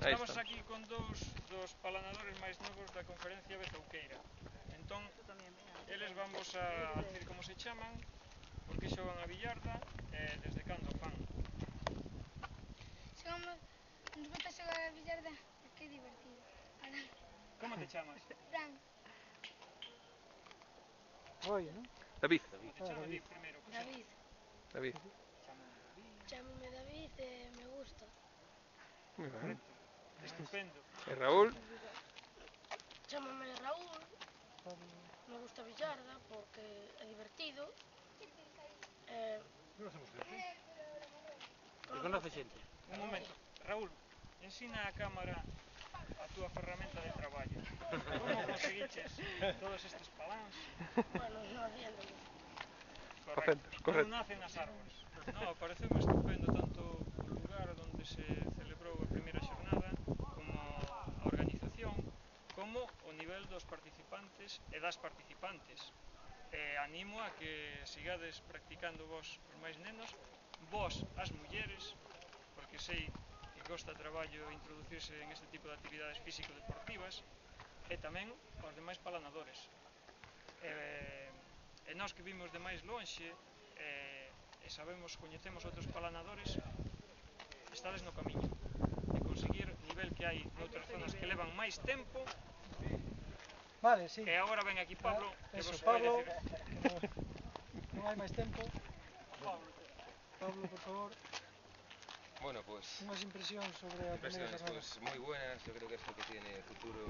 Estamos aquí con dos palanadores máis novos da conferencia Bezouqueira. Entón, eles vamos a dicir como se chaman, porque xogan a billarda e desde cando fan. Nos gusta xogar a billarda porque é divertido. Como te chamas? Fran. Oi, non? David. Como te chamas? David primeiro. David. David. Chámame David e me gusta. Muy ben. Estupendo. E Raúl? Chámame Raúl. Me gusta a billarda porque é divertido. Conoce xente. Un momento. Raúl, ensina a cámara a túa ferramenta de traballo. Como conseguiches todos estes paláns? Bueno, no haciéndolo. Correcto. Non nacen as árbores. No, pareceume estupendo tanto o lugar onde se celebrou a primeira xornada como a organización, como o nivel dos participantes e das participantes. Animo a que sigades practicando vos os máis nenos, vos as mulleres, porque sei que costa traballo introducirse en este tipo de actividades físico-deportivas, e tamén os demais palanadores. E nós que vimos de máis lonxe e sabemos, coñecemos outros palanadores, estades no camiño de conseguir o nivel que hai noutras zonas que levan máis tempo. Vale, sí. E agora ven aquí Pablo, que Eso, vos vai Pablo, decir. non hai máis tempo. Pablo, por favor, Bueno, pues unhas impresións sobre a primeira impresiones jornada. pues muy buenas. Yo creo que esto que tiene futuro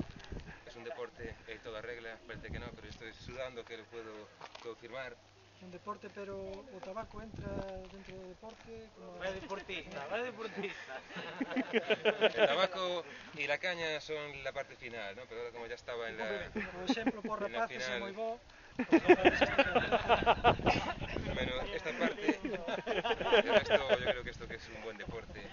es un deporte en toda regla. Parece que no, pero estoy sudando que lo puedo confirmar. Un deporte, pero o tabaco entra dentro do deporte como... Vai deportista, vai deportista. El tabaco y la caña son la parte final, ¿no? Pero ahora como ya estaba en la... O exemplo por en la rapaces é final. moi bo. Bueno, esta parte, el resto, yo creo que esto que es un buen deporte,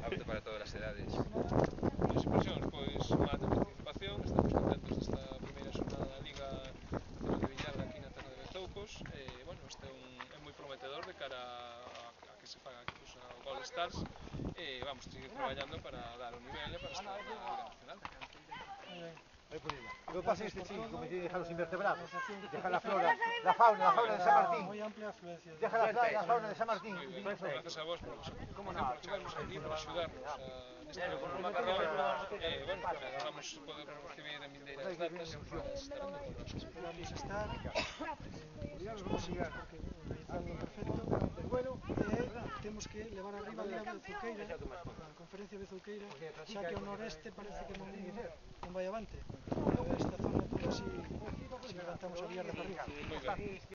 apto para todas las edades. As impresións, pois, unha alta participación, estamos contentos desta primeira xornada da Liga Nacional de Billarda aquí na terra de Bezoucos, e, bueno, este é moi prometedor de cara a que se faga incluso ao Gol Stars, e vamos a seguir traballando para dar o nivel e para estar na Liga Nacional. Lo que pasa es este chico, como tiene que dejar los invertebrados, deja la flora, la fauna de San Martín. Moi amplia afluencia. Deja la fauna de San Martín. Moi ben, gracias a vos por chegarnos aquí, por axudarnos neste material, e, bueno, agardamos poder recibir en vindeiras datas para estar en todas as Esperamos estar, porque organizando perfecto, temos que levar arriba a Liga Bezouqueira, a conferencia Bezouqueira, xa que ao noreste parece que non vai avante. Esta zona, pues así, levantamos a billarda para arriba.